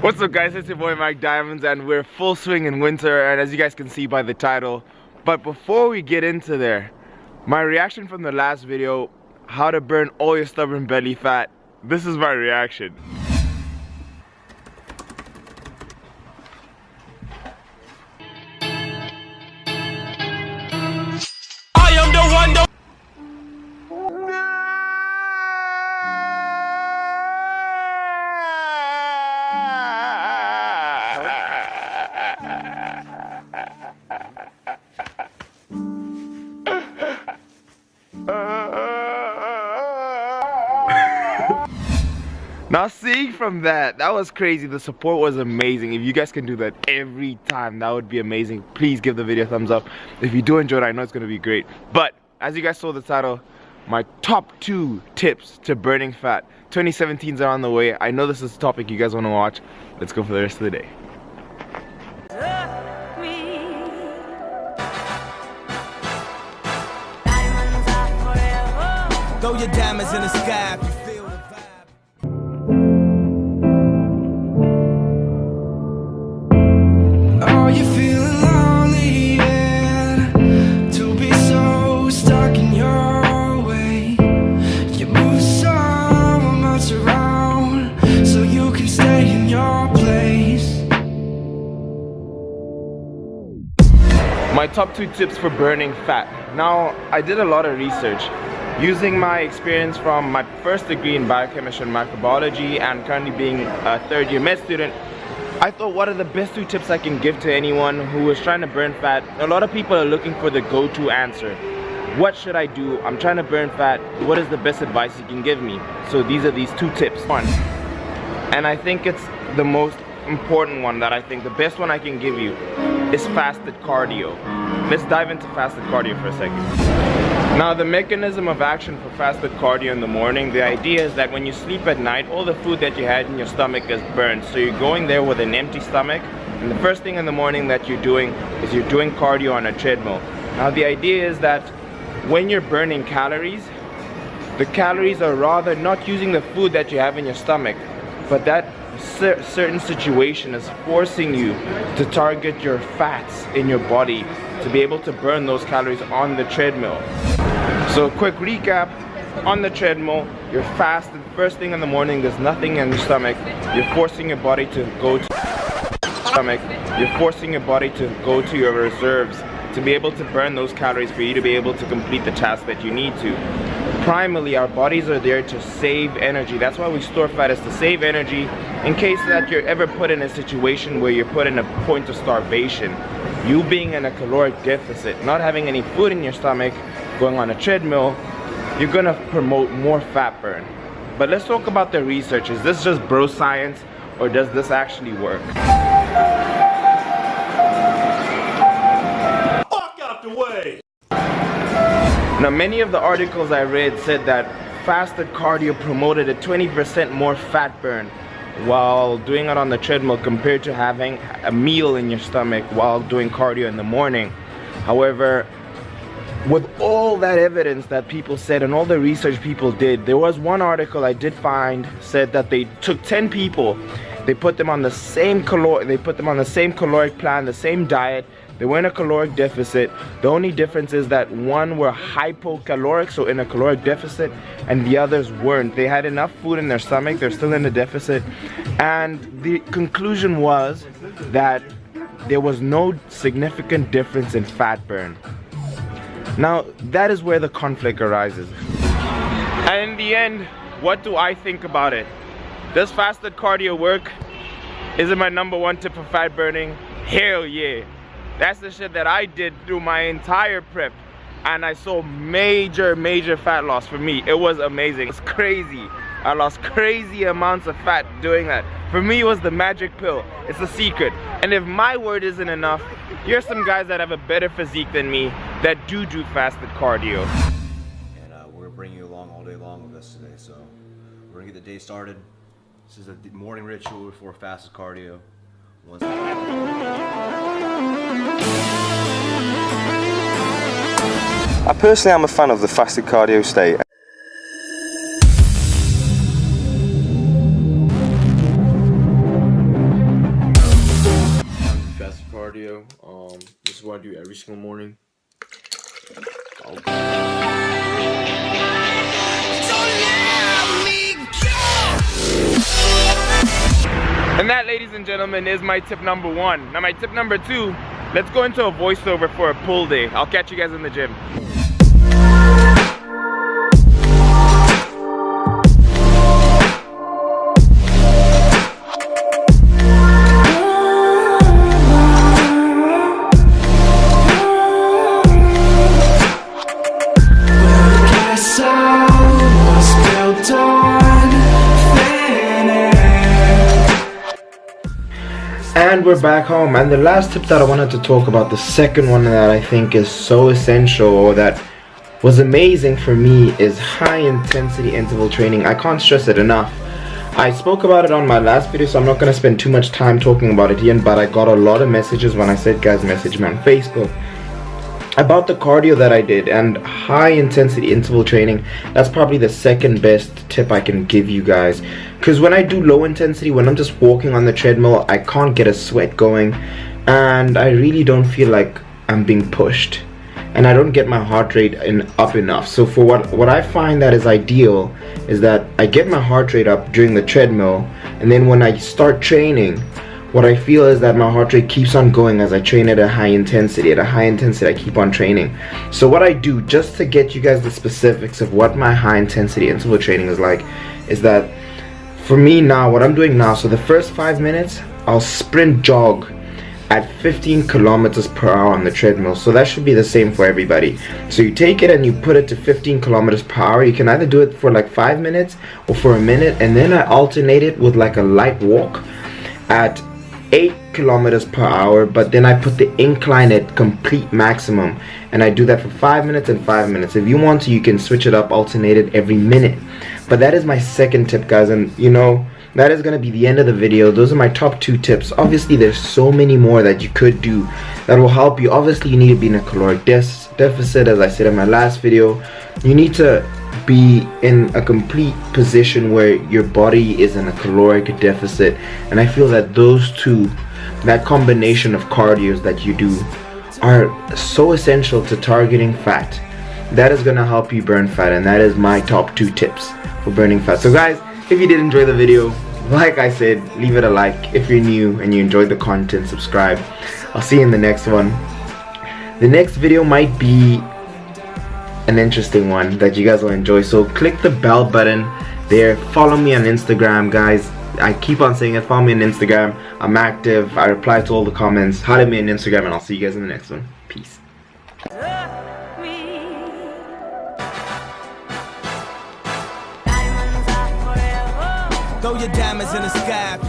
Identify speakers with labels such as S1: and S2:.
S1: What's up guys, it's your boy Mike Diamonds and we're full swing in winter, and as you guys can see by the title. But before we get into there, my reaction from the last video, how to burn all your stubborn belly fat, this is my reaction.
S2: I am the one.
S1: Now seeing from that was crazy. The support was amazing. If you guys can do that every time, that would be amazing. Please give the video a thumbs up. If you do enjoy it, I know it's going to be great. But as you guys saw the title, my top 2 tips to burning fat. 2017's are on the way. I know this is a topic you guys want to watch. Let's go for the rest of the day.
S2: Throw your diamonds in the sky if you feel the vibe. Are you feeling lonely, yeah? To be so stuck in your way. You move so much around so you can stay in your place.
S1: My top 2 tips for burning fat. Now, I did a lot of research. Using my experience from my first degree in biochemistry and microbiology and currently being a third-year med student, I thought, what are the best 2 tips I can give to anyone who is trying to burn fat? A lot of people are looking for the go-to answer. What should I do? I'm trying to burn fat. What is the best advice you can give me? So these are these 2 tips. One, and I think it's the most important one, that I think the best one I can give you is fasted cardio. Let's dive into fasted cardio for a second. Now, the mechanism of action for fasted cardio in the morning, the idea is that when you sleep at night, all the food that you had in your stomach is burned. So you're going there with an empty stomach, and the first thing in the morning that you're doing is you're doing cardio on a treadmill. Now, the idea is that when you're burning calories, the calories are rather not using the food that you have in your stomach, but that certain situation is forcing you to target your fats in your body to be able to burn those calories on the treadmill. So quick recap, on the treadmill, you're fasted first thing in the morning, there's nothing in your stomach, you're forcing your body to go to your reserves to be able to burn those calories for you to be able to complete the task that you need to. Primarily, our bodies are there to save energy. That's why we store fat, is to save energy in case that you're ever put in a situation where you're put in a point of starvation. You being in a caloric deficit, not having any food in your stomach, going on a treadmill, you're gonna promote more fat burn. But let's talk about the research. Is this just bro science, or does this actually work?
S2: Fuck out the way!
S1: Now, many of the articles I read said that fasted cardio promoted a 20% more fat burn while doing it on the treadmill compared to having a meal in your stomach while doing cardio in the morning. However, with all that evidence that people said and all the research people did, there was one article I did find said that they took 10 people, they put them on the same caloric plan, the same diet. They were in a caloric deficit. The only difference is that one were hypocaloric, so in a caloric deficit, and the others weren't. They had enough food in their stomach, they're still in a deficit, and the conclusion was that there was no significant difference in fat burn. Now, that is where the conflict arises. And in the end, what do I think about it? Does fasted cardio work? Is it my #1 tip for fat burning? Hell yeah. That's the shit that I did through my entire prep, and I saw major fat loss. For me, it was amazing. It's crazy. I lost crazy amounts of fat doing that. For me, it was the magic pill. It's the secret. And if my word isn't enough, here's some guys that have a better physique than me that do fasted cardio.
S3: And we're gonna bring you along all day long with us today. So we're gonna get the day started. This is a morning ritual before fasted cardio. I personally am a fan of the fasted cardio state.
S1: what I do every single morning. And that, ladies and gentlemen, is my tip number 1. Now my tip number 2, let's go into a voiceover for a pull day. I'll catch you guys in the gym. And we're back home, and the last tip that I wanted to talk about, the second one that I think is so essential, or that was amazing for me, is high intensity interval training. I can't stress it enough. I spoke about it on my last video, so I'm not going to spend too much time talking about it here, but I got a lot of messages when I said, guys, message me on Facebook about the cardio that I did. And high intensity interval training, that's probably the second best tip I can give you guys, because when I do low intensity, when I'm just walking on the treadmill, I can't get a sweat going, and I really don't feel like I'm being pushed, and I don't get my heart rate up enough. So for what I find that is ideal is that I get my heart rate up during the treadmill, and then when I start training, what I feel is that my heart rate keeps on going as I train at a high intensity. At a high intensity, I keep on training. So what I do, just to get you guys the specifics of what my high intensity interval training is like, is that for me now, what I'm doing now, so the first 5 minutes, I'll sprint jog at 15 kilometers per hour on the treadmill. So that should be the same for everybody. So you take it and you put it to 15 kilometers per hour. You can either do it for like 5 minutes or for a minute, and then I alternate it with like a light walk at 8 kilometers per hour, but then I put the incline at complete maximum, and I do that for 5 minutes and 5 minutes. If you want to, you can switch it up, alternate it every minute. But that is my second tip, guys, and you know, that is going to be the end of the video. Those are my top 2 tips. Obviously there's so many more that you could do that will help you. Obviously you need to be in a caloric deficit, as I said in my last video. You need to be in a complete position where your body is in a caloric deficit, and I feel that those two, that combination of cardios that you do, are so essential to targeting fat. That is going to help you burn fat, and that is my top 2 tips for burning fat. So guys, if you did enjoy the video, like I said, leave it a like. If you're new and you enjoyed the content, subscribe. I'll see you in the next one. The next video might be an interesting one that you guys will enjoy, so click the bell button there. Follow me on Instagram, guys. I keep on saying it, follow me on Instagram. I'm active, I reply to all the comments. Holler at me on Instagram, and I'll see you guys in the next one. Peace.
S4: Throw your diamonds in the sky.